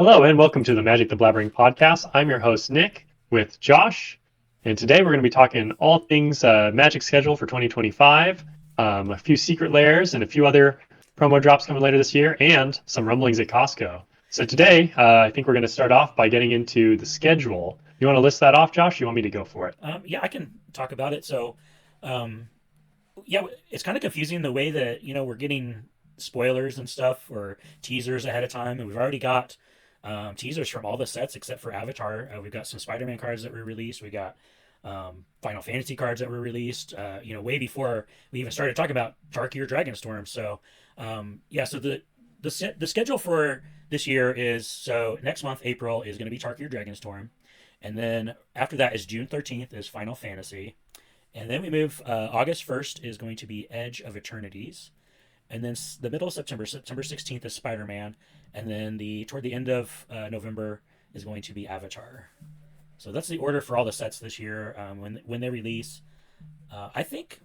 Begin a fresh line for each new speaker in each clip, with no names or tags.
Hello and welcome to the Magic the Blabbering podcast. I'm your host, Nick, with Josh. And today we're going to be talking all things Magic schedule for 2025, a few secret layers, and a few other promo drops coming later this year, and some rumblings at Costco. So today, I think we're going to start off by getting into the schedule. You want to list that off, Josh? You want me to go for it?
Yeah, I can talk about it. Um, yeah, it's kind of confusing the way that we're getting spoilers and stuff or teasers ahead of time, and we've already got teasers from all the sets except for Avatar. We've got some Spider-Man cards that were released. We got Final Fantasy cards that were released. Way before we even started talking about Tarkir Dragonstorm. So the schedule for this year is so next month April is going to be Tarkir Dragonstorm. And then after that is June 13th is Final Fantasy. And then we move, August 1st is going to be Edge of Eternities. And then the middle of September, September 16th is Spider Man. And then toward the end of November is going to be Avatar. So that's the order for all the sets this year when they release. I think,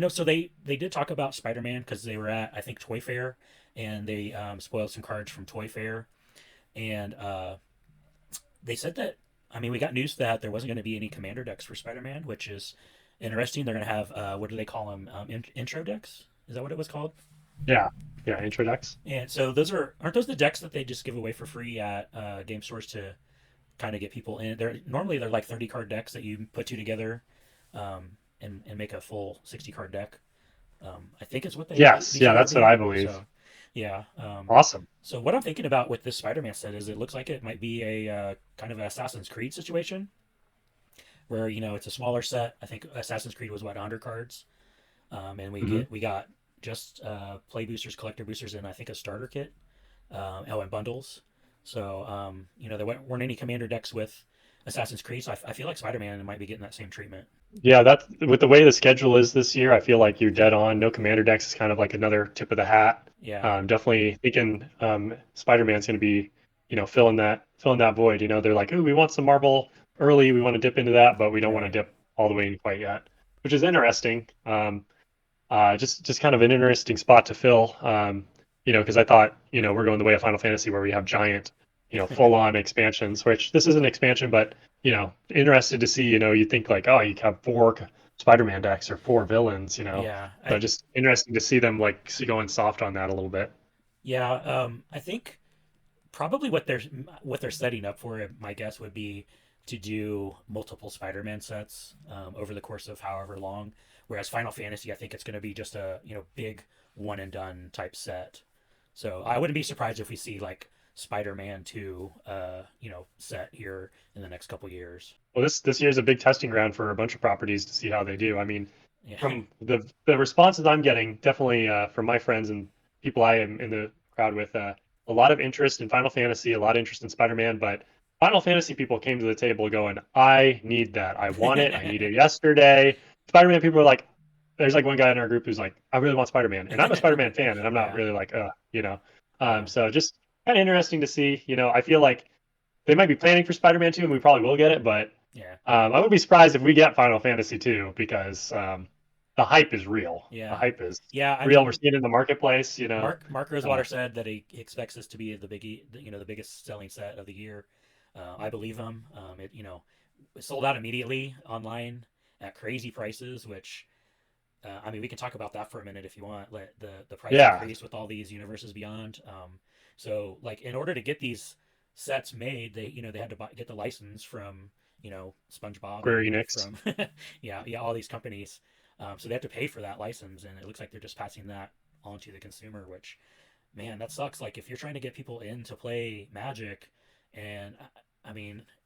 so they did talk about Spider Man because they were at, I think, ToyFair. And they spoiled some cards from ToyFair. And they said that we got news that there wasn't going to be any commander decks for Spider-Man, which is interesting. They're going to have what do they call them? Intro decks? Is that what it was called?
Yeah, yeah, intro decks.
And so those aren't those the decks that they just give away for free at game stores to kind of get people in? They're like 30 card decks that you put two together, and make a full 60 card deck. I think is what
Yes,
these
yeah,
are going to
that's what I
be.
believe.
So yeah.
Awesome.
So what I'm thinking about with this Spider-Man set is it looks like it might be a kind of an Assassin's Creed situation where it's a smaller set. I think Assassin's Creed was what 100 cards, and
Hmm.
we got just play boosters, collector boosters, and I think a starter kit. And bundles. So there weren't any commander decks with Assassin's Creed. So I feel like Spider-Man might be getting that same treatment.
Yeah, that's with the way the schedule is this year. I feel like you're dead on. No commander decks is kind of like another tip of the hat.
Yeah,
Definitely thinking Spider-Man's going to be, filling that void. They're like, oh, we want some Marvel early. We want to dip into that, but we don't want to
right.
dip all the way in quite yet, which is interesting. Just kind of an interesting spot to fill. Because I thought, we're going the way of Final Fantasy where we have giant, full-on expansions. Which this is an expansion, but interested to see. You think like, oh, you have four Spider-Man decks or four villains.
Yeah,
So just interesting to see them like going soft on that a little bit.
I think probably what they're setting up for. My guess would be to do multiple Spider-Man sets over the course of however long. Whereas Final Fantasy, I think it's going to be just a big one and done type set. So I wouldn't be surprised if we see like Spider-Man 2, set here in the next couple years.
Well, this year is a big testing ground for a bunch of properties to see how they do. I mean,
Yeah,
from the responses I'm getting, definitely from my friends and people I am in the crowd with, a lot of interest in Final Fantasy, a lot of interest in Spider-Man, but Final Fantasy people came to the table going, "I need that. I want it. I need it yesterday." Spider-Man people are like, there's like one guy in our group who's like, "I really want Spider-Man," and I'm a Spider-Man fan, and I'm not
yeah,
really like,
yeah,
So just kind of interesting to see. I feel like they might be planning for Spider-Man 2, and we probably will get it, but
yeah,
I would be surprised if we get Final Fantasy 2 because the hype is real. The
yeah,
hype is
yeah.
real. We're seeing it in the marketplace.
Mark
Uh,
Rosewater said that he expects this to be the biggest selling set of the year. I believe him. It sold out immediately online at crazy prices, which we can talk about that for a minute if you want. Let the price
yeah,
increase with all these universes beyond. So like in order to get these sets made, they had to get the license from SpongeBob
Square
and
Enix.
from yeah all these companies. So they have to pay for that license, and it looks like they're just passing that on to the consumer, which man, that sucks. Like if you're trying to get people in to play Magic, and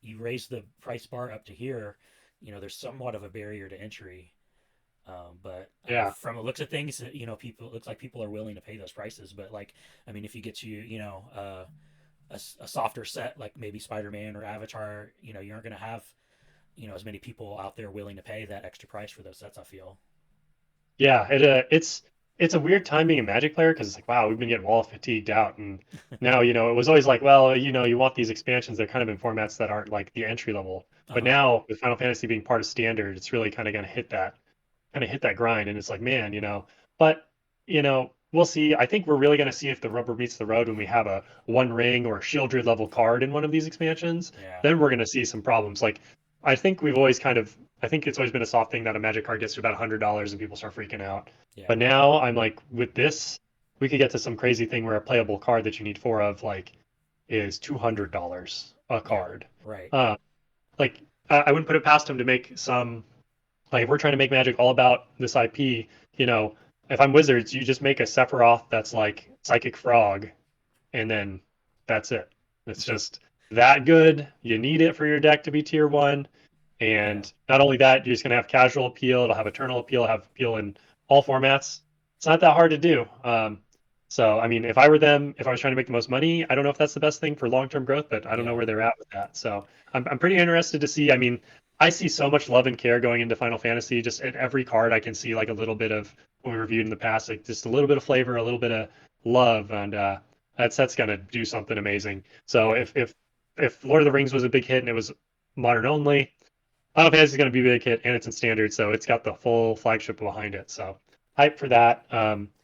you raise the price bar up to here, there's somewhat of a barrier to entry. But
Yeah,
from the looks of things, people it looks like people are willing to pay those prices. But like, if you get to a softer set like maybe Spider-Man or Avatar, you aren't going to have as many people out there willing to pay that extra price for those sets. I feel.
yeah. It's a weird time being a Magic player because it's like, wow, we've been getting wall fatigued out, and now it was always like, well, you want these expansions. They're kind of in formats that aren't like the entry level.
Uh
But
huh.
now with Final Fantasy being part of standard, it's really kind of going to hit that grind, and it's like, man. But we'll see. I think we're really going to see if the rubber meets the road when we have a One Ring or Shieldred level card in one of these expansions.
Yeah.
Then we're going to see some problems. Like, I think we've always kind of, I think it's always been a soft thing that a Magic card gets to about $100 and people start freaking out.
Yeah.
But now I'm like, with this, we could get to some crazy thing where a playable card that you need four of, like, is $200 a
Yeah.
card.
Right.
Um, like, I wouldn't put it past them to make some, like, if we're trying to make Magic all about this IP, you know, if I'm Wizards, you just make a Sephiroth that's like Psychic Frog, and then that's it. It's just that good. You need it for your deck to be tier one.
Yeah.
And not only that, you're just going to have casual appeal, it'll have eternal appeal, it'll have appeal in all formats. It's not that hard to do. So, I mean, if I were them, if I was trying to make the most money, I don't know if that's the best thing for long-term growth, but I don't know
Yeah.
where they're at with that. So I'm pretty interested to see. I mean, I see so much love and care going into Final Fantasy. Just at every card, I can see like a little bit of what we reviewed in the past, like just a little bit of flavor, a little bit of love, and that's gonna do something amazing. So
Yeah.
if Lord of the Rings was a big hit and it was modern only, Final Fantasy is gonna be a big hit, and it's in standard, so it's got the full flagship behind it. So hype for that.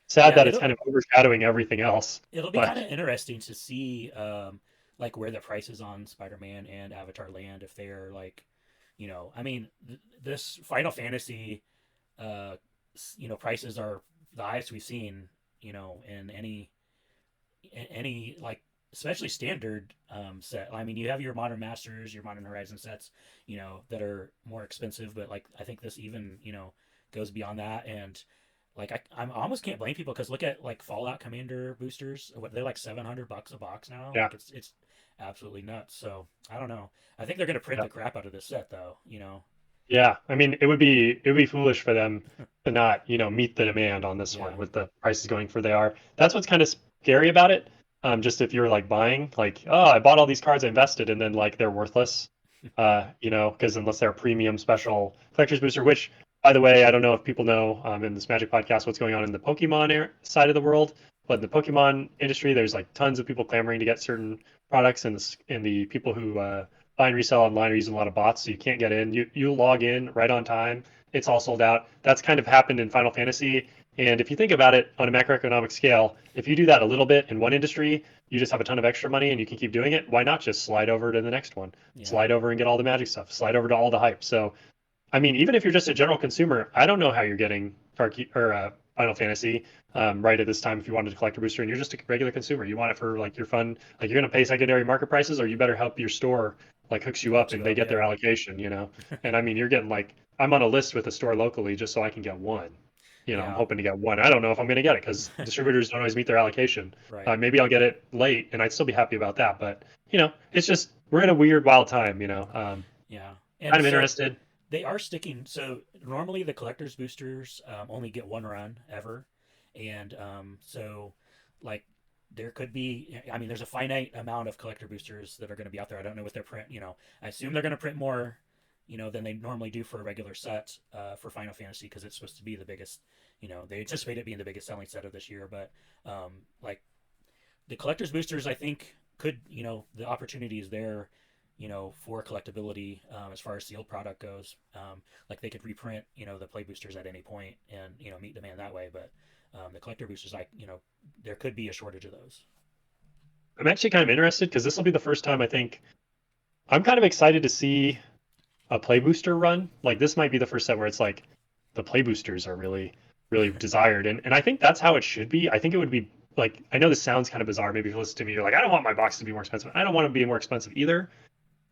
Sad
Yeah.
that it's kind of overshadowing everything else,
It'll be
but
kind of interesting to see like where the prices on Spider-Man and Avatar land if they're like, I mean, this Final Fantasy prices are the highest we've seen, in any like especially standard set. I mean, you have your Modern Masters, your Modern Horizon sets, that are more expensive, but like I think this even, goes beyond that. And like I almost can't blame people because look at like Fallout Commander boosters. They're like $700 a box now.
yeah,
Like it's absolutely nuts. So I don't know. I think they're gonna print
yeah,
the crap out of this set though.
yeah. I mean, it would be foolish for them to not, meet the demand on this one
Yeah,
with the prices going for they are. That's what's kind of scary about it. Just if you're like buying, like, oh, I bought all these cards, I invested, and then like they're worthless. Because unless they're a premium special collector's booster, which, by the way, I don't know if people know in this Magic podcast what's going on in the Pokemon side of the world, but in the Pokemon industry, there's like tons of people clamoring to get certain products, and the people who buy and resell online are using a lot of bots, so you can't get in. You log in right on time, it's all sold out. That's kind of happened in Final Fantasy. And if you think about it on a macroeconomic scale, if you do that a little bit in one industry, you just have a ton of extra money and you can keep doing it. Why not just slide over to the next one?
yeah,
Slide over and get all the Magic stuff. Slide over to all the hype. So, I mean, even if you're just a general consumer, I don't know how you're getting Final Fantasy right at this time. If you wanted to collect a booster and you're just a regular consumer, you want it for like your fun, like you're going to pay secondary market prices, or you better help your store like hooks you up
hooks
and
you
they
up.
get their
Yeah,
allocation. And I mean, you're getting like I'm on a list with a store locally just so I can get one. I'm
yeah,
hoping to get one. I don't know if I'm going to get it because distributors don't always meet their allocation.
right.
Maybe I'll get it late and I'd still be happy about that. But it's just we're in a weird, wild time.
Yeah,
Kind
and
of
so
interested.
they are sticking. So normally the collector's boosters only get one run ever, and so like there could be. I mean, there's a finite amount of collector boosters that are going to be out there. I don't know what their print. I assume they're going to print more, than they normally do for a regular set for Final Fantasy because it's supposed to be the biggest. They anticipate it being the biggest selling set of this year, but like the collector's boosters, I think could the opportunity is there for collectability as far as sealed product goes. Like they could reprint, the play boosters at any point and, meet demand that way. But the collector boosters, like, there could be a shortage of those.
I'm actually kind of interested because this will be the first time I think I'm kind of excited to see a play booster run. Like this might be the first set where it's like the play boosters are really, really desired. And I think that's how it should be. I think it would be like, I know this sounds kind of bizarre. Maybe if you listen to me, you're like, I don't want my box to be more expensive. I don't want to be more expensive either.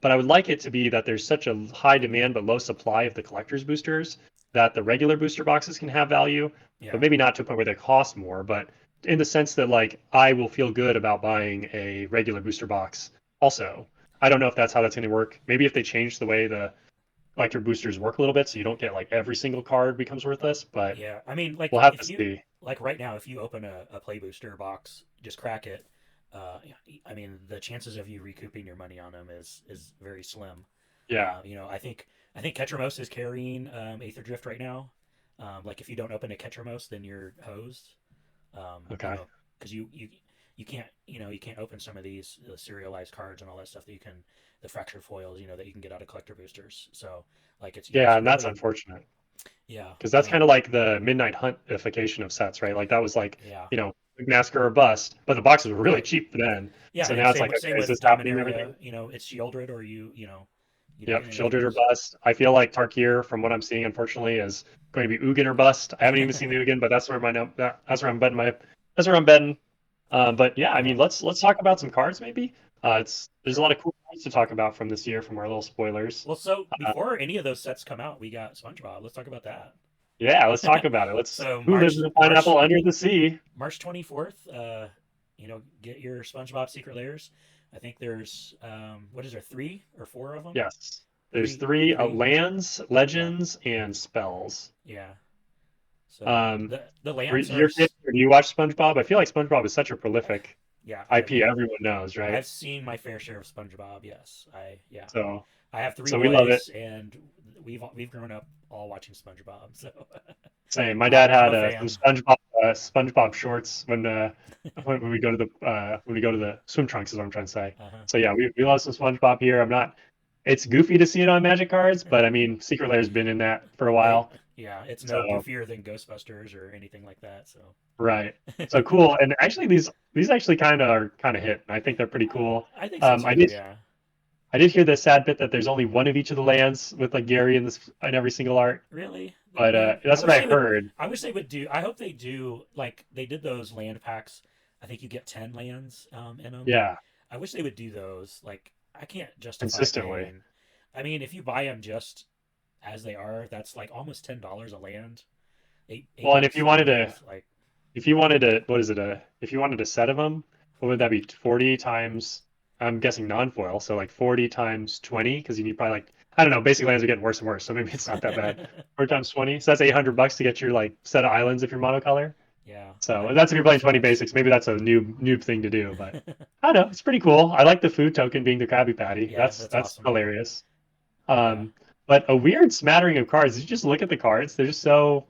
But I would like it to be that there's such a high demand but low supply of the collector's boosters that the regular booster boxes can have value, but
Yeah.
maybe not to a point where they cost more, but in the sense that like I will feel good about buying a regular booster box also. I don't know if that's how that's going to work. Maybe if they change the way the collector boosters work a little bit so you don't get like every single card becomes worthless, but
Yeah. I mean, like,
we'll have to
if you,
see.
like, right now, if you open a play booster box, just crack it. I mean, the chances of you recouping your money on them is very slim.
Yeah.
I think Ketramos is carrying Aether Drift right now. Like if you don't open a Ketramos, then you're hosed.
Okay.
Because you can't open some of these serialized cards and all that stuff that you can, the fractured foils, that you can get out of collector boosters. So like it's
Yeah, and that's
really
unfortunate.
Yeah.
Because that's kind of like the Midnight Huntification of sets, right? Like that was like,
Yeah.
you know, Massacre or bust, but the boxes were really cheap then.
Yeah,
So
and
now it's like,
same
okay, is
with
this happening and everything?
Dominaria. It's shielded or you don't
Yep,
get any of
Children or
those.
bust. I feel like Tarkir, from what I'm seeing, unfortunately, is going to be Ugin or bust. I haven't even seen the Ugin, but that's where that's where I'm betting my that's where I'm betting. But yeah, I
Yeah.
mean, let's talk about some cards maybe. It's there's a lot of cool cards to talk about from this year from our little spoilers.
Well, so
Uh,
before any of those sets come out, we got SpongeBob. Let's talk about
yeah, let's talk
that.
about it. Let's
So
who lives in a pineapple under the sea?
March 24th. Get your SpongeBob Secret Lairs. I think there's what is there, 3 or 4 of them?
Yes, there's
Three,
three
three.
lands,
Yeah,
legends, and spells.
yeah. So
Um,
the lands are
your kid, do you watch SpongeBob? I feel like SpongeBob is such a prolific
yeah.
IP everyone knows, right?
I've seen my fair share of SpongeBob. Yes,
So
I have 3
so we love it.
boys, and we've grown up all watching SpongeBob. So
Same. My dad
I'm
had
a
some
fan.
SpongeBob shorts when we go to the swim trunks is what I'm trying to say.
Uh-huh.
So yeah, we love some SpongeBob here. I'm not. It's goofy to see it on Magic cards, but I mean, Secret Lair's been in that for a while.
Yeah, it's no
So
goofier than Ghostbusters or anything like that. So
right. So cool. And actually, these actually kind of hit. I think they're pretty cool.
I think so
Um, I
too.
did
Yeah.
I did hear the sad bit that there's only one of each of the lands with like Gary in every single art,
Really,
but
man.
that's what I heard.
I wish they would do. I hope they do like they did those land packs. I think you get 10 lands in them.
Yeah,
I wish they would do those. Like I can't justify
consistently.
paying. I mean, if you buy them just as they are, that's like almost $10 a land. Eight
Well, and if
bucks
you
a
wanted
land.
to
Like
If you wanted to, what is it? If you wanted a set of them, what would that be? 40 times, I'm guessing non-foil, so like 40 times 20, because you need probably like, I don't know, basic lands are getting worse and worse, so maybe it's not that bad. 40 times 20, so that's $800 to get your like set of islands if you're monocolor.
yeah,
So that's if you're playing 20
sucks.
basics. Maybe that's a noob thing to do, but I don't know. It's pretty cool. I like the food token being the Krabby Patty.
Yeah,
That's
that's
that's
awesome.
hilarious.
Yeah.
But a weird smattering of cards. You just look at the cards; they're just so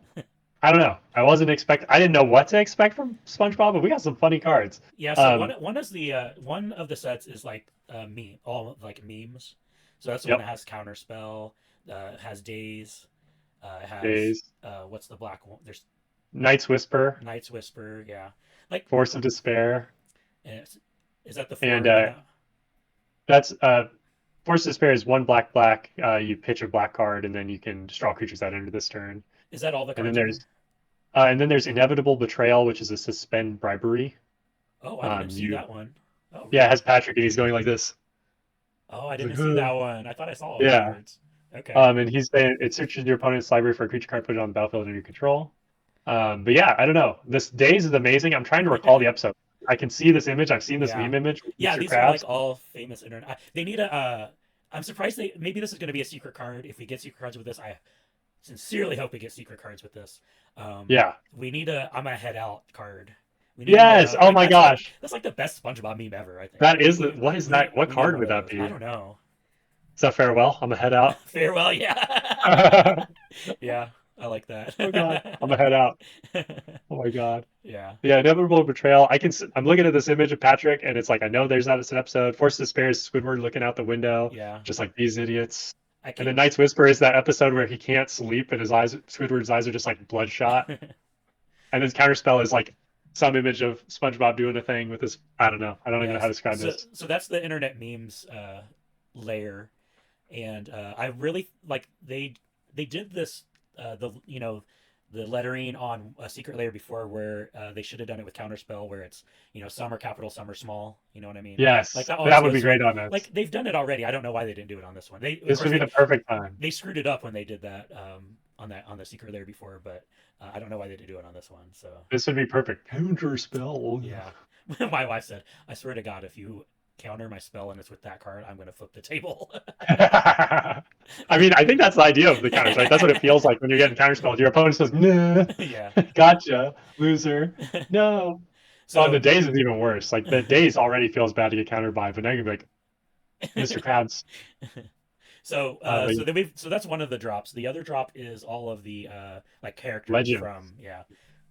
I don't know. I didn't know what to expect from SpongeBob, but we got some funny cards.
Yeah, so
Um,
one of the sets is like all like memes. So that's the one
yep,
that has counter spell, has days, it has
Days,
what's the black one? There's
Night's Whisper,
Knight's Whisper, yeah. Like
Force of Despair,
and is that the
and
4 mana?
that's Force of Despair is one black. You pitch a black card, and then you can just draw creatures that enter this turn.
Is that all the
And then
cards in there?
there's Inevitable Betrayal, which is a suspend bribery.
Oh, I didn't see
You
that one. Oh,
Yeah, it
really?
has Patrick, and he's going like this.
Oh, I
He's like,
didn't see that one. I thought I saw all the
yeah.
cards. Okay.
And he's saying it searches your opponent's library for a creature card, put it on the battlefield under your control. But yeah, I don't know. This Days is amazing. I'm trying to recall the episode. I can see this image. I've seen this
Yeah.
meme image with
Yeah,
Mr.
these are like
Krabs.
all famous internet. They need a I'm surprised they maybe this is going to be a secret card. If we get secret cards with this, I sincerely hope we get secret cards with this.
Yeah.
We need a I'm gonna head out card. We need one of
Yes.
those.
Oh my gosh.
That's like the best SpongeBob meme ever. I think
That is what is that? What
we need
card
one
would
of
that
those. I
be?
don't know.
Is that farewell? I'm gonna head out.
Farewell. Yeah. Yeah. I like
Oh god.
that.
I'm gonna head out. Oh my god.
Yeah.
Yeah, Inevitable Betrayal. I'm looking at this image of Patrick, and it's like I know there's not an episode. Force of Despair is Squidward looking out the window,
Yeah.
just like these idiots.
I
And then
can.
Night's Whisper is that episode where he can't sleep and Squidward's eyes are just like bloodshot. And then Counterspell is like some image of SpongeBob doing a thing with his. I don't know. I don't even know how to
Yes.
describe this.
So that's the internet memes layer, and I really like they did this the lettering on a secret layer before where they should have done it with counterspell where it's some are capital, some are small. You know what I mean? Like
Yes,
that always
that would be
goes through.
great on this.
Like they've done it already. I don't know why they didn't do it on this one. They of
This
course
would be the perfect time.
they screwed it up when they did that on the secret layer before, but I don't know why they didn't do it on this one. So
This would be perfect. Counterspell.
yeah, my wife said, "I swear to God, if you counter my spell and it's with that card, I'm going to flip the table."
I mean, I think that's the idea of the counters, right? That's what it feels like when you're getting counterspelled. Your opponent says, "Nah,
Yeah.
gotcha, loser." No. Oh, and the
So
days is even worse. Like the days already feels bad to get countered by, but now you're like, Mr. Krabs. But
so that's one of the drops. The other drop is all of the like characters
legend.
from yeah.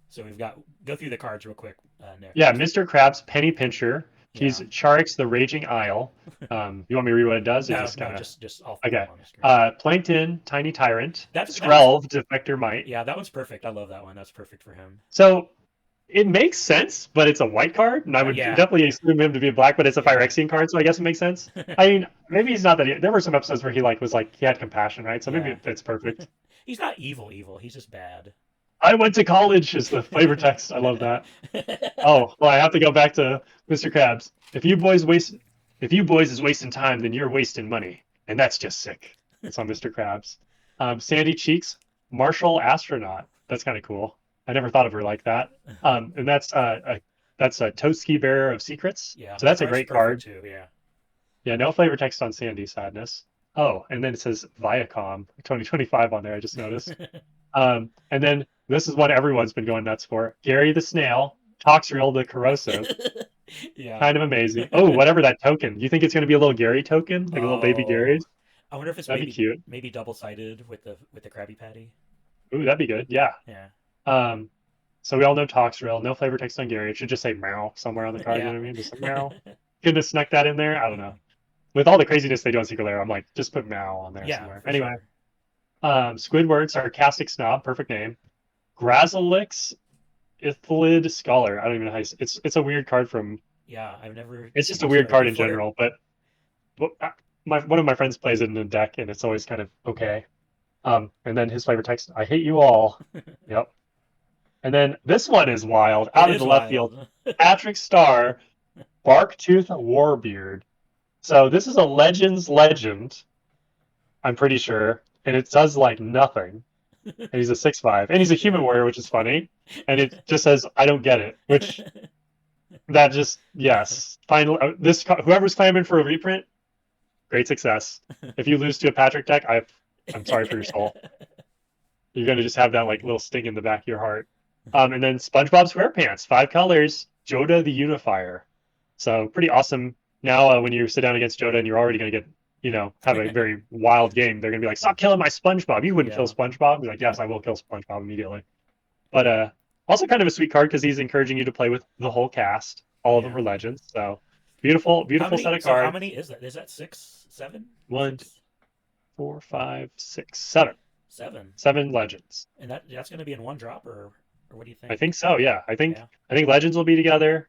So we've got go through the cards real quick, Nick.
Yeah, Mr. Krabs, Penny Pincher, He's
Yeah.
Charix the Raging Isle. You want me to read what it does, or
No,
just
no,
kind of
just I'll put
okay?
them on the screen.
Plankton, Tiny Tyrant,
That one's
Skrelv, Defector Might.
yeah, that one's perfect. I love that one. That's perfect for him.
So it makes sense, but it's a white card, and I would
Yeah,
definitely assume him to be black, but it's a
yeah,
Phyrexian card, so I guess it makes sense. I mean, maybe he's not that. There were some episodes where he like was like he had compassion, right? So maybe
yeah.
it fits perfect.
He's not evil, evil. He's just bad.
I went to college is the flavor text. I love that. Oh, well, I have to go back to Mr. Krabs. If you boys is wasting time, then you're wasting money, and that's just sick. It's on Mr. Krabs. Sandy Cheeks, Martial Astronaut. That's kind of cool. I never thought of her like that. And that's a Toadski Bearer of Secrets.
Yeah,
So
that
that's a
card's
great
perfect
card.
too. Yeah.
Yeah, no flavor text on Sandy. Sadness. Oh, and then it says Viacom 2025 on there. I just noticed. And then this is one everyone's been going nuts for. Gary the Snail, Toxrill the Corrosive.
Yeah.
Kind of amazing. Oh, whatever that token. You think it's going to be a little Gary token? Like a little baby
Oh,
Gary's?
I wonder if it's
That'd be cute.
maybe double sided with the Krabby Patty.
Ooh, that'd be good. Yeah.
Yeah.
Um, so we all know Toxrill. No flavor text on Gary. It should just say meow somewhere on the card. You
Yeah.
know what I mean? Just a meow. Couldn't have snuck that in there. I don't know. With all the craziness they do on Secret Lair, I'm like, just put meow on there
Yeah,
somewhere.
for
Anyway,
sure.
Squidward, Sarcastic Snob, perfect name. Grazalix, Ithlid Scholar. I don't even know how it's a weird card from.
Yeah, I've never
It's just a
seen this
weird
card
card in
before.
general, but one of my friends plays it in a deck, and it's always kind of okay. And then his flavor text, I hate you all. Yep. And then this one is wild,
It
out of the
is
left field.
wild.
Patrick Starr, Barktooth Warbeard. So this is a Legends legend, I'm pretty sure, and it does like nothing. And he's a 6/5, and he's a human
Yeah.
warrior, which is funny. And it just says, I don't get it, which that just yes. Finally, this whoever's clamoring for a reprint, great success. If you lose to a Patrick deck, I'm sorry for your soul. You're gonna just have that like little sting in the back of your heart. And then SpongeBob SquarePants, 5 colors, Joda the Unifier. So pretty awesome. Now when you sit down against Joda and you're already gonna get have a very wild game, they're gonna be like, stop killing my SpongeBob. You wouldn't kill
Yeah.
SpongeBob. Be like, yes, I will kill SpongeBob immediately. But also kind of a sweet card because he's encouraging you to play with the whole cast. All of them
Yeah.
are legends. So beautiful, beautiful set of
How
cards.
many is that? Is that six, seven,
One, two,
six,
4, 5, 6, 7.
seven?
7 legends.
And that's going to be in one drop, or what do you
I
think?
think so. Yeah,
Yeah.
I think legends will be together,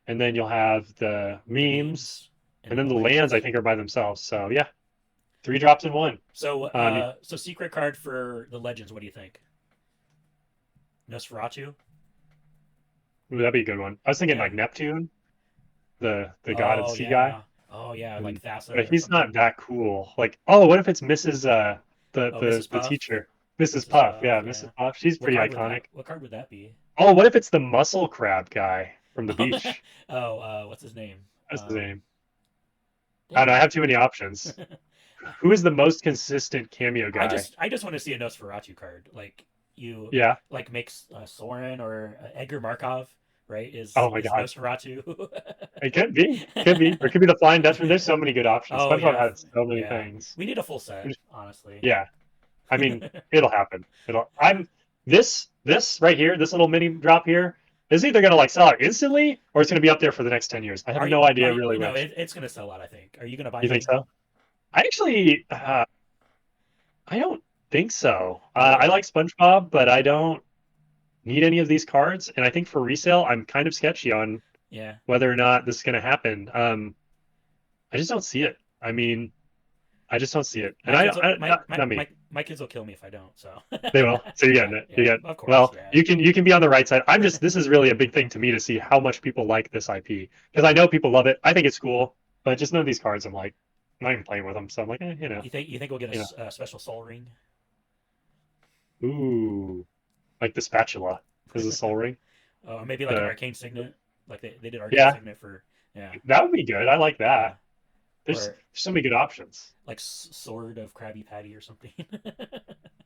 and then you'll have the
The
memes, and
and
then
the
the lands. I
lands.
think are by themselves. So yeah, 3 drops in one.
So
Um,
so secret card for the legends. What do you think? Nosferatu.
ooh, that'd be a good one. I was thinking
Yeah.
like Neptune, the god of the
Oh
sea guy,
yeah. Oh yeah, like
and
Thassa
but
or
he's not
something.
that cool. Like, oh, what if it's Mrs.
Oh, Mrs.
The
Puff.
teacher, Mrs.
Mrs.
Puff?
Puff.
Yeah,
Yeah.
Mrs. Puff. She's
What
pretty
card would that?
iconic.
What card would that be?
Oh, what if it's the muscle crab guy from the beach?
Oh, what's his name?
That's his name. I don't
Dang
know. I have
it.
too many options. Who is the most consistent cameo guy?
I just want to see a Nosferatu card. Like you
Yeah.
like makes Soren or Edgar Markov, right?
Oh my
Is
God.
Nosferatu?
It could be. Could be. Or it could be the Flying Dutchman. There's so many good options.
Oh
SpongeBob
yeah,
has so many
yeah.
things.
We need a full set, honestly.
Yeah. I mean, it'll happen. I'm this right here, this little mini drop here is either gonna like sell out instantly or it's gonna be up there for the next 10 years. I have no
Are
idea
you?
really
No,
which.
it's gonna sell out. I think. Are you gonna buy
You think
any?
so? I actually I don't think so. I
Really?
like SpongeBob, but I don't need any of these cards. And I think for resale, I'm kind of sketchy on
Yeah.
whether or not this is gonna happen. I just don't see it. I mean, I just don't see it. And not me.
My kids will kill me if I don't. So.
They will. So you're
Yeah.
getting it. You
Yeah.
get
Of course.
well.
Yeah.
You can be on the right side. This is really a big thing to me to see how much people like this IP because I know people love it. I think it's cool, but just none of these cards. I'm like, I'm not even playing with them. So I'm like,
You think we'll get
you
a special Soul Ring?
ooh, like the spatula is a soul ring.
Maybe like an
The
Arcane Signet. Like they did Arcane
yeah,
Signet for. Yeah.
that would be good. I like
Yeah.
that. There's
Or
so many good options.
like Sword of Krabby Patty or something.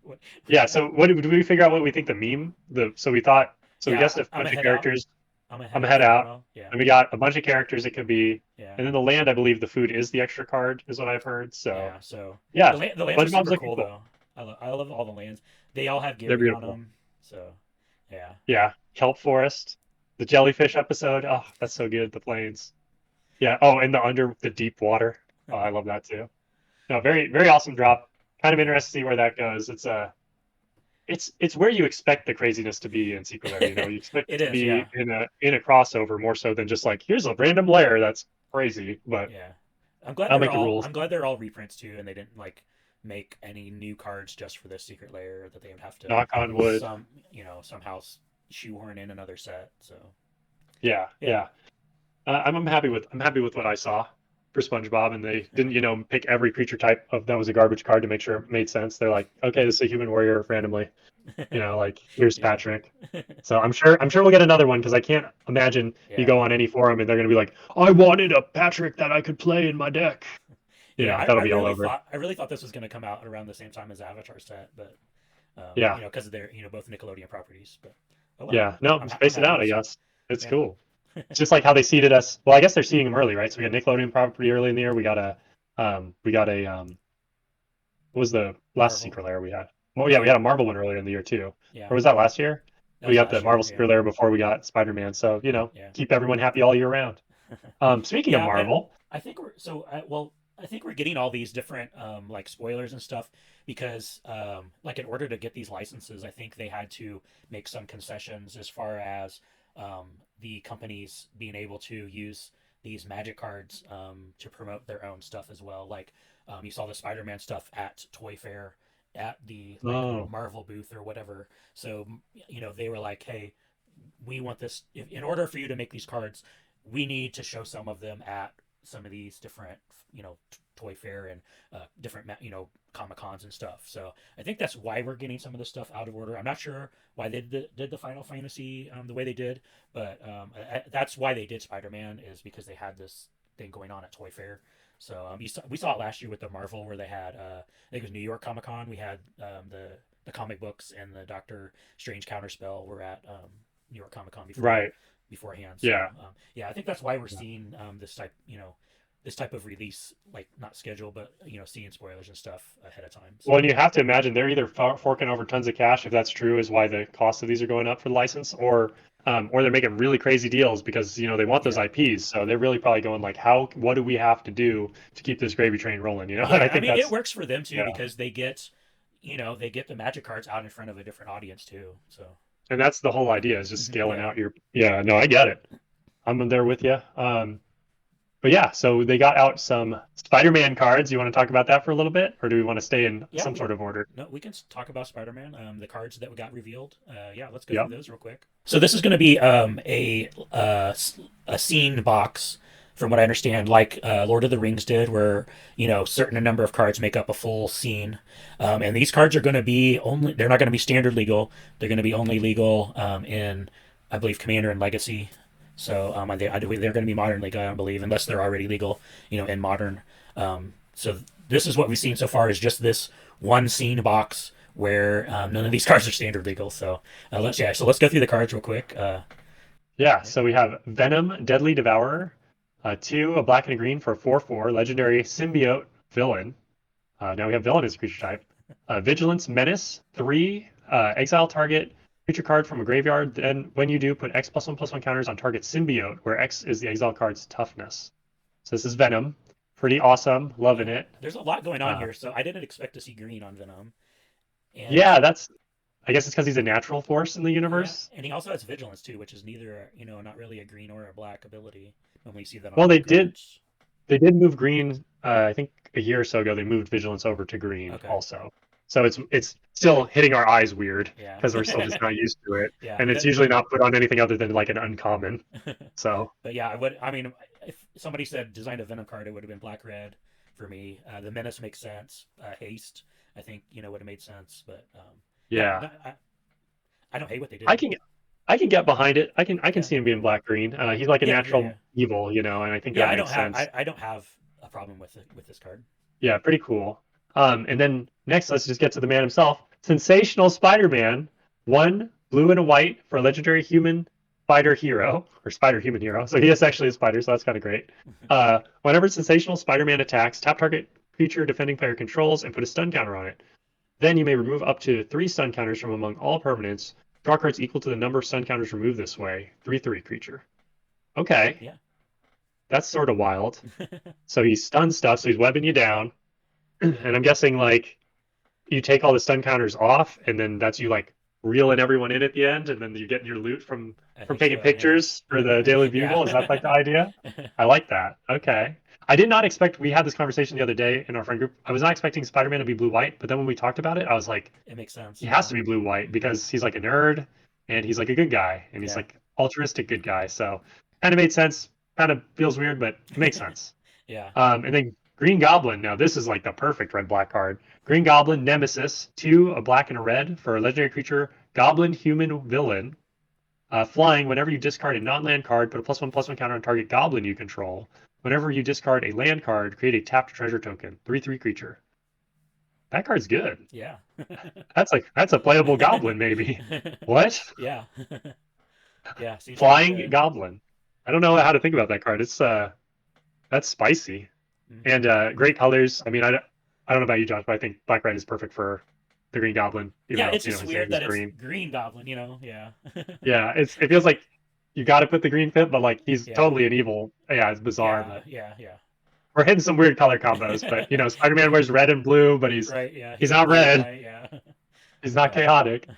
What-
Yeah. So what did we figure out what we think the meme the so we thought so we guessed
yeah,
a
I'm a
bunch of
head out.
characters.
I'm a
I'm
head
a
out
head
for
out.
Mono. Yeah,
And we got a bunch of characters it could be.
yeah,
And then the land, I believe the food is the extra card, is what I've heard. So
yeah. So
yeah,
the lands are
SpongeBob's
super
looking
cool
cool.
though. I love all the lands. They all have
They're
Gary on
beautiful.
them. So yeah,
Yeah, kelp forest, the jellyfish episode. Oh, that's so good. The plains. Yeah. Oh, and the under the deep water. Oh, I love that too. No, very very awesome drop. Kind of
Yeah.
interested to see where that goes. It's where you expect the craziness to be in Secret Lair. You know, you expect
It
it to
is, yeah.
be in a crossover more so than just like here's a random layer that's crazy. But
Yeah. I'm glad
I'll
they're
make the
all
rules.
I'm glad they're all reprints too, and they didn't like make any new cards just for this secret layer that they would have to
Knock on wood.
somehow shoehorn in another set. So
Yeah,
yeah.
yeah. I'm happy with what I saw for SpongeBob, and they didn't pick every creature type of that was a garbage card to make sure it made sense. They're like, okay, this is a human warrior randomly. Like here's
Yeah.
Patrick. So I'm sure we'll get another one because I can't imagine you
Yeah.
go on any forum and they're gonna be like, I wanted a Patrick that I could play in my deck.
Yeah,
That'll be all over.
I really thought this was going to come out around the same time as Avatar set, but
Yeah,
because of their both Nickelodeon properties. But oh well,
yeah. No,
I'm
space it
happy
out.
with
I
this.
guess it's
Yeah.
cool. It's just like how they seeded us. Well, I guess they're seeding them early, right? So we got Nickelodeon property early in the year. We got a what was the last
Marvel.
Secret Lair we had? Well, yeah, we
Oh
had a Marvel one earlier in the year too.
yeah,
Or was that last year?
that
We
was
got the
last year.
Marvel
Yeah.
Secret Lair before we got Spider-Man. So,
Yeah.
keep everyone happy all year round. Speaking of
Yeah,
Marvel,
I think we're so well. I think we're getting all these different like spoilers and stuff because like in order to get these licenses, I think they had to make some concessions as far as the companies being able to use these magic cards to promote their own stuff as well. Like you saw the Spider-Man stuff at ToyFair at the like
oh,
Marvel booth or whatever. So they were like, hey, we want this in order for you to make these cards, we need to show some of them at some of these different ToyFair and different Comic Cons and stuff. So I think that's why we're getting some of this stuff out of order. I'm not sure why they did the Final Fantasy the way they did, but that's why they did Spider-Man is because they had this thing going on at ToyFair. So we saw it last year with the Marvel where they had I think it was New York Comic Con. We had the comic books and the Doctor Strange counterspell were at New York Comic Con
right.
beforehand. So
Yeah.
yeah, I think that's why we're seeing this type of release, like not schedule, but seeing spoilers and stuff ahead of time. So
Well, and you have to imagine they're either forking over tons of cash, if that's true, is why the cost of these are going up for the license, or they're making really crazy deals because they want those
yeah,
IPs. So they're really probably going like, what do we have to do to keep this gravy train rolling? And I
yeah. I
think
mean, it
that's
works for them too
yeah,
because they get the magic cards out in front of a different audience too. So
and that's the whole idea is just scaling
yeah,
out your. Yeah, no, I get it. I'm there with you. But yeah, so they got out some Spider-Man cards. You want to talk about that for a little bit, or do we want to stay in
yeah.
some sort of order?
No, we can talk about Spider-Man. The cards that got revealed. Yeah, let's go through
Yep.
those real quick. So this is going to be a scene box, from what I understand, like Lord of the Rings did, where certain number of cards make up a full scene, and these cards are going to be only. They're not going to be standard legal. They're going to be only legal in, I believe, Commander and Legacy. So they're going to be modern legal, I believe, unless they're already legal, in modern. So this is what we've seen so far is just this one scene box where none of these cards are standard legal. So let's go through the cards real quick.
Yeah, so we have Venom, Deadly Devourer, two, a black and a green for a 4/4, legendary symbiote villain. Now we have villain as a creature type. Vigilance, Menace, three, exile target creature card from a graveyard. Then when you do, put X+1/+1 counters on target symbiote, where X is the exile card's toughness. So this is Venom. Pretty awesome. Loving
Yeah,
it.
there's a lot going on
Uh,
here, so I didn't expect to see green on Venom, and
yeah, I guess it's because he's a natural force in the
yeah,
universe.
and he also has vigilance too, which is neither not really a green or a black ability. Normally you see that on
Well,
blue
they did
cards.
They did move green. I think a year or so ago, they moved vigilance over to green
Okay,
also. So it's still hitting our eyes weird
yeah,
because we're still just not used to it,
yeah.
and it's usually not put on anything other than like an uncommon. So
But yeah, I would. I mean, if somebody said design a Venom card, it would have been black red for me. The Menace makes sense. Haste, I think would have made sense. But yeah,
yeah,
no, I don't hate what they
I
did.
can I can get behind it. I can
Yeah,
see him being black green. He's like a
yeah.
natural evil, and I think
Yeah,
that makes sense.
I don't have a problem with it with this card.
Yeah, pretty cool. And then next, let's just get to the man himself. Sensational Spider-Man, one blue and a white for a legendary human spider hero, or spider human hero. So he is actually a spider, so that's kind of great. Whenever Sensational Spider-Man attacks, tap target creature defending player controls and put a stun counter on it. Then you may remove up to 3 stun counters from among all permanents. Draw cards equal to the number of stun counters removed this way. 3/3 creature. Okay.
Yeah,
That's sort of wild. So he stuns stuff, so he's webbing you down. And I'm guessing like you take all the stun counters off, and then that's you like reeling everyone in at the end, and then you're getting your loot from
I think
taking
so, yeah.
pictures for the Daily Bugle. Is that like the idea? I like that. Okay. I did not expect. We had this conversation the other day in our friend group. I was not expecting Spider-Man to be blue-white, but then when we talked about it, I was like,
It makes sense.
he has to be blue-white because he's like a nerd and he's like a good guy and he's
Yeah.
like altruistic good guy. So kind of made sense. Kind of feels weird, but it makes sense.
Yeah.
And then Green Goblin. Now this is like the perfect red-black card. Green Goblin Nemesis, 2, a black and a red for a legendary creature, Goblin Human Villain. Flying, whenever you discard a non-land card, put a +1/+1 counter on target goblin you control. Whenever you discard a land card, create a tapped treasure token. 3/3 creature. That card's good.
Yeah.
That's a playable goblin, maybe. What?
Yeah. Yeah. Seems
Flying
pretty good.
goblin. I don't know how to think about that card. It's that's spicy.
Mhm.
And great colors. I mean, I don't know about you, Josh, but I think black red is perfect for the green goblin. Even
Yeah,
though
it's just
his
weird
name is
that it's
green.
Green Goblin, you know? Yeah.
Yeah, it feels like you got to put the green fit, but like he's
Yeah.
totally an evil. Yeah, it's bizarre,
Yeah,
but
yeah, yeah.
we're hitting some weird color combos. But Spider-Man wears red and blue, but he's
Right, yeah.
he's
a
not
blue
red.
guy, yeah.
He's not
Yeah.
chaotic.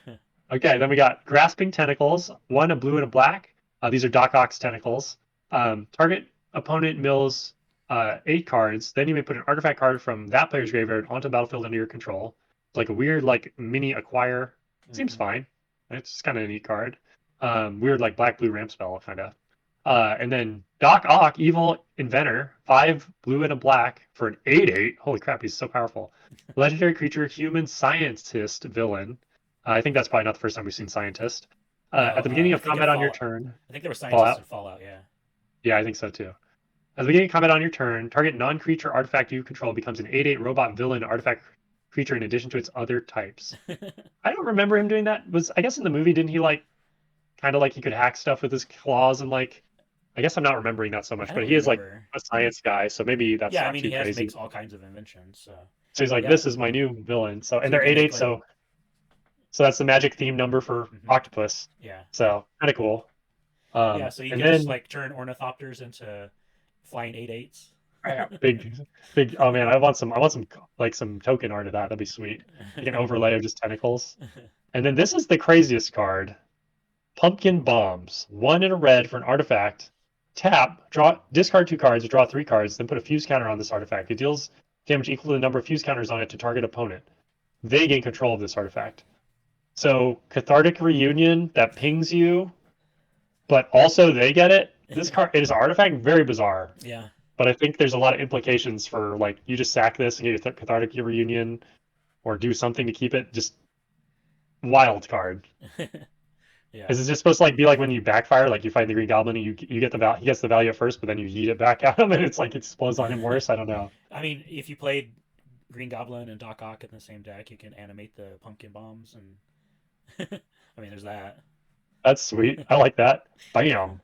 Okay, then we got Grasping Tentacles, 1, a blue and a black. These are Doc Ock's tentacles. Target opponent mills 8 cards. Then you may put an artifact card from that player's graveyard onto the battlefield under your control. It's like a weird like mini acquire. Seems
Mhm.
fine. It's just kind of a neat card. Weird like black-blue ramp spell kind of. And then Doc Ock, Evil Inventor, 5 blue and a black for an 8/8. Holy crap, he's so powerful. Legendary creature, human scientist villain. I think that's probably not the first time we've seen scientist.
No,
At the beginning
I
of
think in
combat on your
Fallout.
turn,
I think there were scientists in
Fallout.
Fallout, yeah.
Yeah, I think so too. At the beginning of combat on your turn, target non-creature artifact you control becomes an 8/8 robot villain artifact creature in addition to its other types. I don't remember him doing that. I guess in the movie didn't he like kind of like he could hack stuff with his claws and like I guess I'm not remembering that so much,
I
but
don't
he is like
remember.
a science guy, so maybe that's
Yeah, I
not
mean
too
he has
crazy.
makes all kinds of inventions, so
So he's like,
yeah.
this is my new villain. So and
So you
they're
can
8/8,
make like
so that's the magic theme number for
mhm.
octopus.
Yeah.
So kind of cool.
Yeah, so you
And
can just
then
like turn ornithopters into flying 8/8s.
big. Oh man, I want some like some token art of that. That'd be sweet. Like an overlay of just tentacles. And then this is the craziest card. Pumpkin Bombs. 1 and a red for an artifact. Tap, discard 2 cards, draw 3 cards, then put a fuse counter on this artifact. It deals damage equal to the number of fuse counters on it to target opponent. They gain control of this artifact. So Cathartic Reunion that pings you, but also they get it. This card it is an artifact, very bizarre.
Yeah.
But I think there's a lot of implications for like you just sack this and get a Cathartic Reunion, or do something to keep it. Just wild card.
Yeah.
Is it just supposed to like be like when you backfire, like you find the Green Goblin and you get he gets the value at first, but then you yeet it back at him and it's like it explodes on him worse? I don't know.
I mean, if you played Green Goblin and Doc Ock in the same deck, you can animate the pumpkin bombs, and I mean, there's that.
That's sweet. I like that. Bam.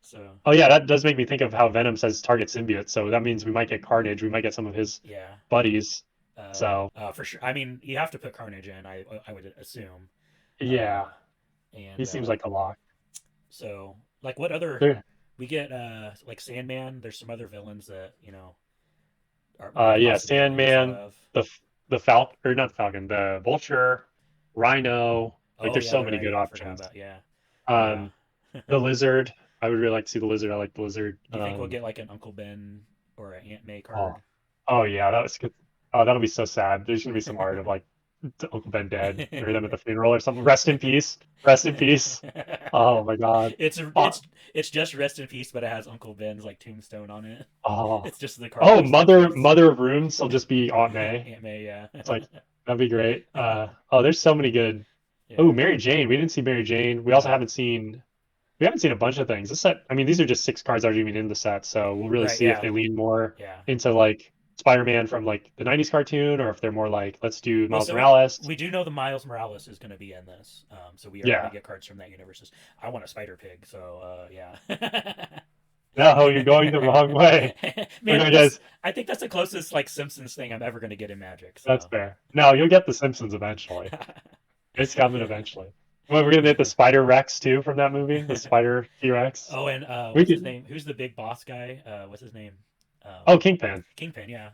So
Oh yeah, that does make me think of how Venom says target symbiote. So that means we might get Carnage. We might get some of his
yeah,
buddies. So
for sure. I mean, you have to put Carnage in. I would assume.
yeah,
And
he seems like a lock.
so like what other
There-
we get like Sandman. There's some other villains that are we have
Yeah,
possibilities
Sandman,
of.
the Falcon or not the Falcon, the Vulture, Rhino. Like
Oh
there's
yeah,
so
they're
many
right.
good
I forgot
options.
about yeah. Yeah.
Um, the Lizard. I would really like to see the Lizard. I like the Lizard.
Do you think we'll get like an Uncle Ben or an Aunt May
Oh,
card?
oh yeah, that was good. Oh, that'll be so sad. There's gonna be some art of like Uncle Ben dead or them at the funeral or something. Rest in peace. Rest in peace. Oh my God.
it's
Oh,
it's just rest in peace, but it has Uncle Ben's like tombstone on it.
oh,
It's just the card.
oh,
Rest in peace.
Mother of Runes will just be Aunt May.
Aunt May, yeah.
It's like that'd be great. Oh, there's so many good. Oh,
Yeah.
Mary Jane. We didn't see Mary Jane.
No.
We haven't seen a bunch of things. This set, I mean, these are just 6 cards that are even in the set, so we'll really
Right,
see if
yeah.
they lean more
Yeah.
into like Spider-Man from like the 90s cartoon, or if they're more like let's do
Well,
Miles
so
Morales.
we do know the Miles Morales is going to be in this, so we are going to
Yeah.
get cards from that universe. I want a Spider Pig, so yeah.
No, you're going the wrong way.
Man,
Okay, guys,
I think that's the closest like Simpsons thing I'm ever going to get in Magic.
that's
So
fair. No, you'll get the Simpsons eventually. It's coming eventually. Well, we're gonna get the Spider Rex too from that movie, the Spider T-Rex.
Oh, and
We
what's his
could.
name? Who's the big boss guy? What's his name?
Oh,
Um,
Kingpin.
Kingpin. Yeah,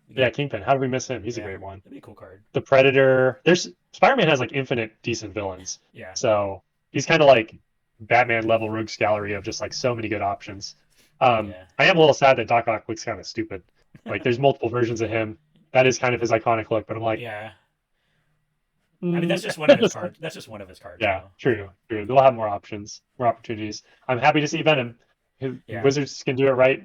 we
Yeah,
get.
Kingpin. How did we miss him? He's a
Yeah,
great one.
that'd be a cool card.
The Predator. There's Spider-Man has like infinite decent villains.
Yeah,
So he's kind of like Batman level rogues gallery of just like so many good options.
yeah.
I am a little sad that Doc Ock looks kind of stupid. Like there's multiple versions of him. That is kind of his iconic look, but I'm like,
Yeah. I mean, that's
mm.
just one of his cards. That's just one of his cards,
Yeah,
though. So
true, true. They'll have more options, more opportunities. I'm happy to see Venom.
yeah,
Wizards can do it right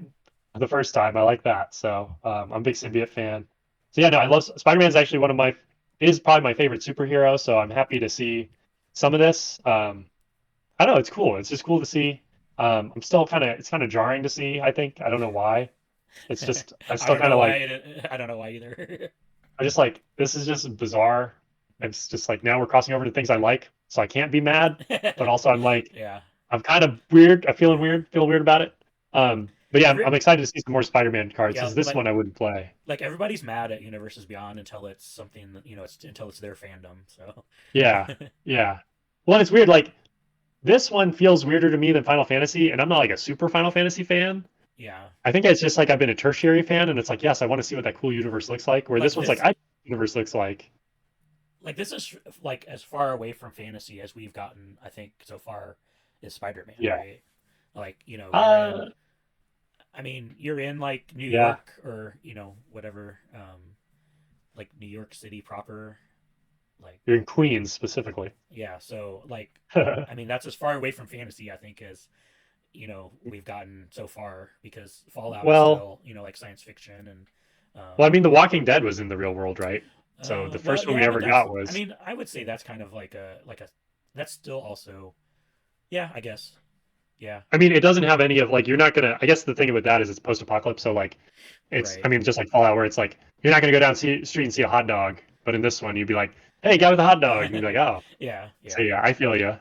the first time. I like that. So I'm a big symbiote fan. So yeah, no, I love Spider-Man is actually one of my is probably my favorite superhero. So I'm happy to see some of this. I don't know, it's cool. It's just cool to see. I'm still kind of it's kind of jarring to see. I think I don't know why. It's just I
I
still
don't
kind
know
of
why.
like
I don't know why either.
I just like this is just bizarre. It's just like now we're crossing over to things I like, so I can't be mad. But also I'm like
Yeah,
I'm kind of weird.
yeah.
Feel weird about it. But yeah,
Every
I'm excited to see some more Spider-Man cards
yeah,
because this one I wouldn't play.
like everybody's mad at Universes Beyond until it's something that it's until it's their fandom. So
Yeah, yeah. Well, it's weird. Like this one feels weirder to me than Final Fantasy, and I'm not like a super Final Fantasy fan.
yeah,
I think it's just like I've been a tertiary fan, and it's like yes, I want to see what that cool universe looks like. Where
like
this one's like
this
I know what the universe looks like.
this is like as far away from fantasy as we've gotten. I think so far is Spider-Man,
Yeah.
right? Like you're in.
Uh,
I mean, you're in like New
yeah.
York or whatever, like New York City proper, like
You're in Queens specifically.
yeah. So like, I mean, that's as far away from fantasy I think as we've gotten so far because Fallout is
well,
still like science fiction and
well, I mean, The Walking Dead was in the real world, right? So the
well
first one we
yeah, but
ever
that's
got
I
was
mean I would say that's kind of like a that's still also yeah I guess yeah
I mean, it doesn't have any of like you're not gonna. I guess the thing with that is it's post-apocalypse, so like it's. I
right
mean, just like Fallout, where it's like you're not gonna go down the street and see a hot dog, but in this one, you'd be like, "Hey, guy with a hot dog," and you'd be like, "Oh."
yeah
So
yeah
yeah, I feel you.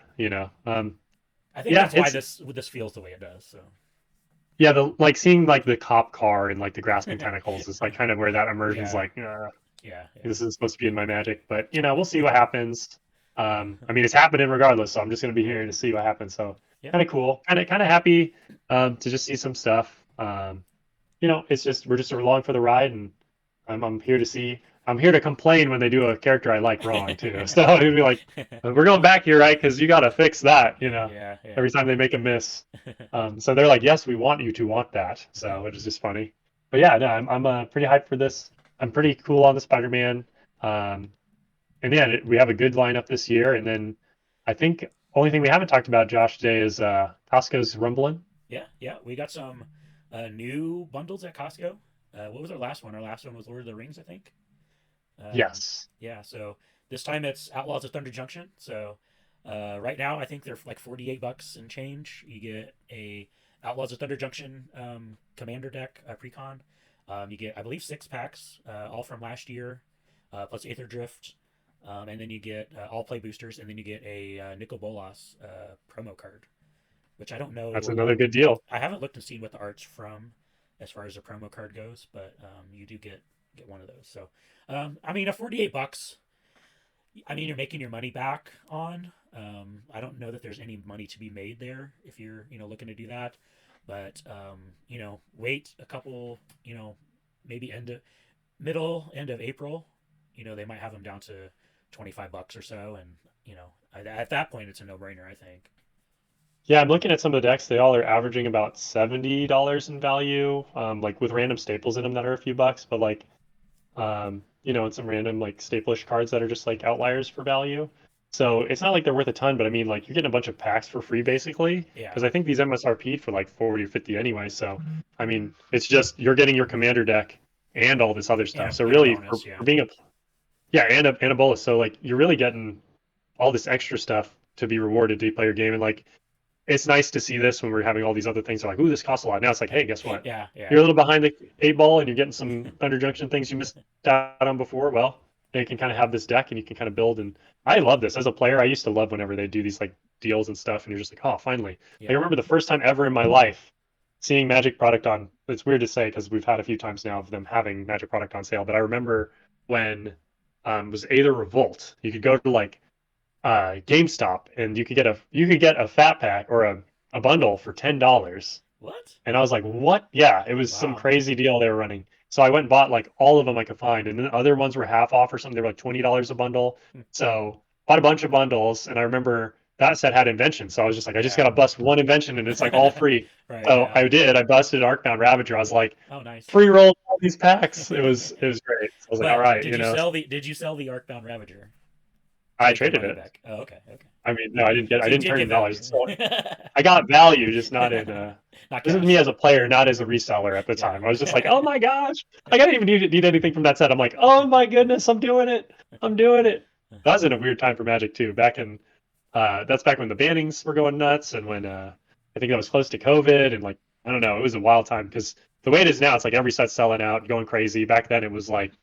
I think
Yeah,
that's why
it's
this feels the way it does so
yeah. The like seeing like the cop car and like the grasping tentacles is like kind of where that immersion's
yeah
like,
yeah yeah
this is supposed to be in my magic, but we'll see what happens. I mean, it's happening regardless, so I'm just gonna be here to see what happens. So
yeah
kind of cool, kind of happy to just see some stuff. It's just we're just along for the ride, and I'm here to see. I'm here to complain when they do a character I like wrong too. So it'd be like, we're going back here, right? Because you got to fix that.
yeah yeah
Every time they make a miss. So they're like, yes, we want you to want that. So which is just funny. But yeah, no, I'm pretty hyped for this. I'm pretty cool on the Spider-Man. Um, and yeah, we have a good lineup this year. And then I think only thing we haven't talked about, Josh, today is Costco's rumbling.
Yeah, yeah. We got some new bundles at Costco. What was our last one? Our last one was Lord of the Rings, I think.
Yes.
Yeah, so this time it's Outlaws of Thunder Junction. So right now I think they're like $48 and change. You get a Outlaws of Thunder Junction commander deck precon. You get I believe 6 packs, all from last year, plus Aether Drift. And then you get all play boosters, and then you get a Nicol Bolas promo card, which I don't
That's
know.
another good deal.
I haven't looked and seen what the art's from, as far as the promo card goes, but you do get one of those. So, I mean, at $48, I mean, you're making your money back on. I don't know that there's any money to be made there if you're looking to do that, but wait a couple, maybe end of April, they might have them down to $25 or so, and at that point it's a no brainer, I think.
Yeah, I'm looking at some of the decks. They all are averaging about $70 in value, like with random staples in them that are a few bucks, but like, and some random like staplish cards that are just like outliers for value. So it's not like they're worth a ton, but I mean, like you're getting a bunch of packs for free basically,
Yeah,
because I think these MSRP'd for like 40 or 50 anyway. So, I mean, it's just you're getting your commander deck and all this other stuff. So
and a
really,
bonus. Yeah,
for being a yeah, and a bolus. So like you're really getting all this extra stuff to be rewarded to play your game, and like it's nice to see this when we're having all these other things. They're like, ooh, this costs a lot. Now it's like, hey, guess what?
yeah, yeah,
You're a little behind the eight ball and you're getting some Thunder Junction things you missed out on before. Well, then you can kind of have this deck and you can kind of build. And I love this as a player. I used to love whenever they do these like deals and stuff. And you're just like, oh, finally. I
yeah,
remember the first time ever in my life seeing Magic product on. It's weird to say because we've had a few times now of them having Magic product on sale. But I remember when it was either Revolt. You could go to like GameStop, and you could get a fat pack or a bundle for $10.
What?
And I was like, what? Yeah, it was some
Wow.
crazy deal they were running. So I went and bought like all of them I could find, and then other ones were half off or something. They were like $20 a bundle.
Hmm.
So bought a bunch of bundles, and I remember that set had inventions. So I was just like, I just
Yeah.
gotta bust one invention, and it's like all free.
Right.
So
Yeah.
I did. I busted Arcbound Ravager. I was like,
Oh, nice.
free roll all these packs. It was great. So I was like, all
But
right,
did you sell the Arcbound Ravager to
I
get your
traded
money
it.
back? Oh, okay. Okay.
I mean, no, I
So you
didn't
did
turn
get
in dollars.
value.
So I got value, just not in.
Not
This is me
cash.
as a player, not as a reseller at the
Yeah.
time. I was just like, oh my gosh, like I didn't even need anything from that set. I'm like, oh my goodness, I'm doing it. I'm doing it. That was in a weird time for Magic too. That's back when the bannings were going nuts, and when I think that was close to COVID, and like I don't know, it was a wild time because the way it is now, it's like every set's selling out, going crazy. Back then, it was like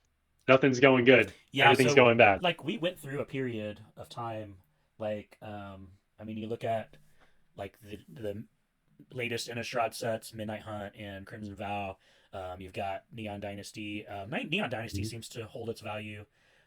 nothing's going good,
Yeah.
everything's
So
going bad.
like we went through a period of time like I mean you look at like the latest Innistrad sets, Midnight Hunt and Crimson Vow. You've got Neon Dynasty. Neon Dynasty
Mhm.
seems to hold its value,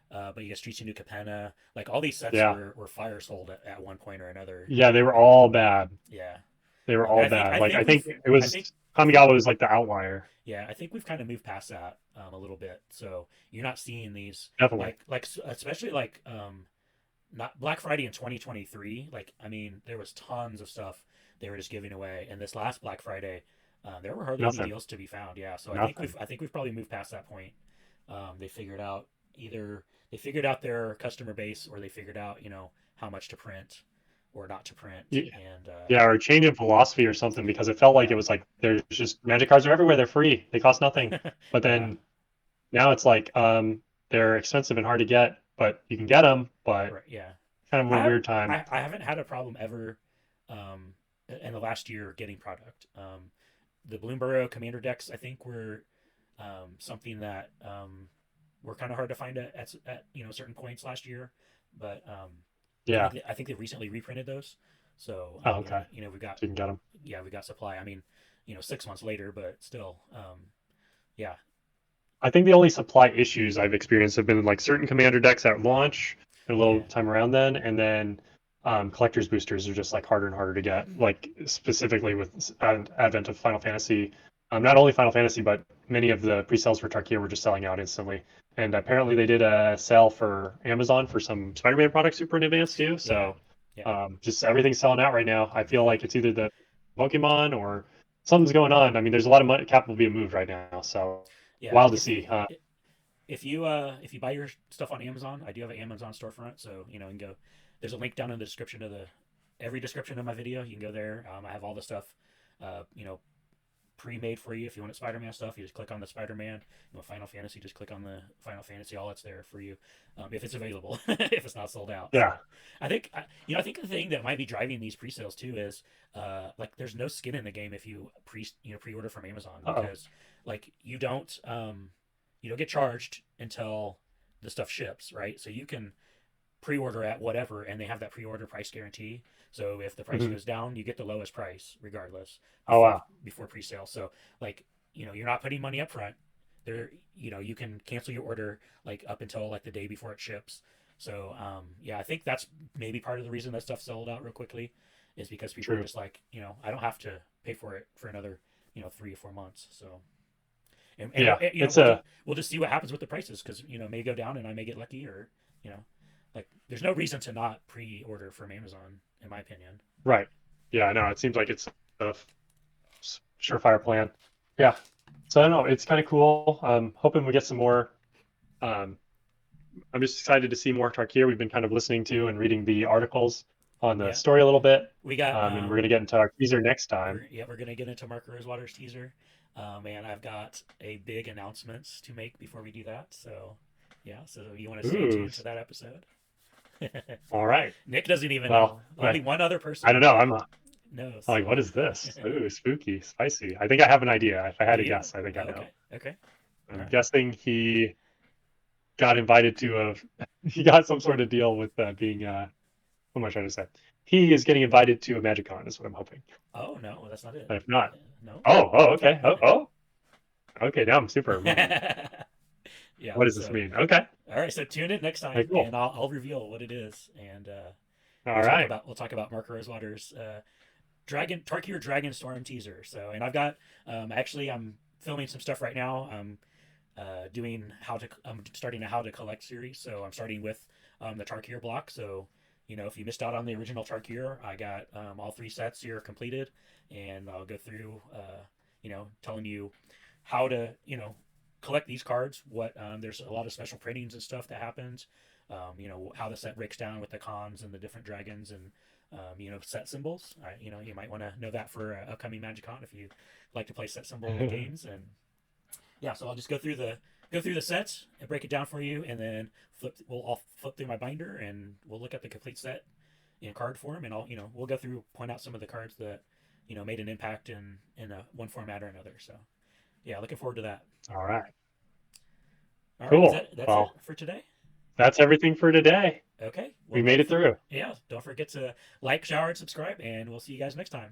but you got Streets of New Capenna. Like all these sets
Yeah,
were fire sold at one point or another.
yeah, they were all bad.
Yeah,
They were
and
all
I think
bad.
I
Like
think
I
we've
think it
I
was
think I think
Kamigawa was like the outlier,
yeah I think we've kind of moved past that a little bit. So you're not seeing these
definitely.
especially like not Black Friday in 2023. Like I mean there was tons of stuff they were just giving away, and this last Black Friday there were hardly any
Nothing,
deals to be found. Yeah, so
nothing.
I think we've probably moved past that point. They figured out either they figured out their customer base, or they figured out how much to print or not to print,
Y-
and
Yeah, or a change in philosophy or something because it felt like it
yeah,
was like there's just Magic cards are everywhere. They're free. They cost nothing. But
yeah,
then now it's like they're expensive and hard to get, but you can get them. But
right, yeah.
kind of
I
a
have
weird time.
I haven't had a problem ever um, in the last year getting product. The Bloomborough Commander decks I think were something that were kind of hard to find at certain points last year, but
Yeah.
I think they recently reprinted those. So
Oh, okay.
we got
So you can get them.
yeah we got supply. I mean 6 months later, but still yeah
I think the only supply issues I've experienced have been like certain commander decks at launch, a little
yeah
time around then, and then collector's boosters are just like harder and harder to get. Like specifically with advent of Final Fantasy, not only Final Fantasy, but many of the pre-sales for Tarkir were just selling out instantly. And apparently they did a sale for Amazon for some Spider-Man products super in advance too.
yeah
So
yeah
just everything's selling out right now. I feel like it's either the Pokemon or something's going on. I mean, there's a lot of money, capital being moved right now, so
yeah.
wild to see.
If you buy your stuff on Amazon, I do have an Amazon storefront, so you can go. There's a link down in the description of the every description of my video. You can go there. I have all the stuff, pre-made for you. If you want Spider-Man stuff, you just click on the Spider-Man. You want Final Fantasy, just click on the Final Fantasy. All that's there for you, if it's available. If it's not sold out. So
Yeah.
I think the thing that might be driving these pre-sales too is like there's no skin in the game if you pre-order from Amazon,
Uh-oh.
because like you don't get charged until the stuff ships, right? So you can pre-order at whatever, and they have that pre-order price guarantee. So if the price
Mhm.
goes down, you get the lowest price regardless
Oh
before
wow.
pre-sale. So like you're not putting money up front. There, you can cancel your order like up until like the day before it ships. So yeah, I think that's maybe part of the reason that stuff sold out real quickly, is because people are
True.
just like, I don't have to pay for it for another 3 or 4 months. So and
Yeah. It's
we'll
a
we'll just see what happens with the prices, because it may go down and I may get lucky, or like there's no reason to not pre-order from Amazon, in my opinion.
right. Yeah. No, it seems like it's a surefire plan. Yeah. So I don't know. It's kind of cool. Hoping we get some more. Um, I'm just excited to see more Tarkir. We've been kind of listening to and reading the articles on the
Yeah,
story a little bit,
we got
and we're gonna get into our teaser next time.
we're gonna get into Mark Rosewater's teaser, and I've got a big announcements to make before we do that. So yeah, so you want to stay
Ooh.
tuned to that episode.
All right.
Nick doesn't even know.
Well,
Only one other
I
person
don't know. I'm
knows.
like, what
So
is this? Ooh, spooky, spicy. I think I have an idea. If I had
do
to
you?
guess, I think I
Oh,
know.
okay, okay, all
I'm
right.
guessing he got invited to a he got some sort of deal with being what am I trying to say? He is getting invited to a Magic Con is what I'm hoping.
Oh no, that's not it.
But if not,
No.
okay. Okay, now I'm super.
Yeah.
What does this
So
mean? Okay.
all right. So tune in next
Okay,
time,
cool.
and I'll reveal what it is. And
All right.
We'll talk about Mark Rosewater's Tarkier Dragon Storm teaser. So, and I've got actually I'm filming some stuff right now. I'm starting a how to collect series. So I'm starting with the Tarkier block. So if you missed out on the original Tarkier, I got all 3 sets here completed, and I'll go through telling you how to collect these cards. What there's a lot of special printings and stuff that happens. How the set breaks down with the cons and the different dragons and set symbols. You might want to know that for upcoming MagicCon if you like to play set symbol games. And yeah, so I'll just go through the sets and break it down for you, and then I'll flip through my binder and we'll look at the complete set in card form, and we'll go through, point out some of the cards that made an impact in one format or another. So yeah, looking forward to that.
All right.
All
Cool.
right, that's
Well,
it for today.
that's everything for today.
Okay.
We made it through.
Yeah. Don't forget to like, shower, and subscribe, and we'll see you guys next time.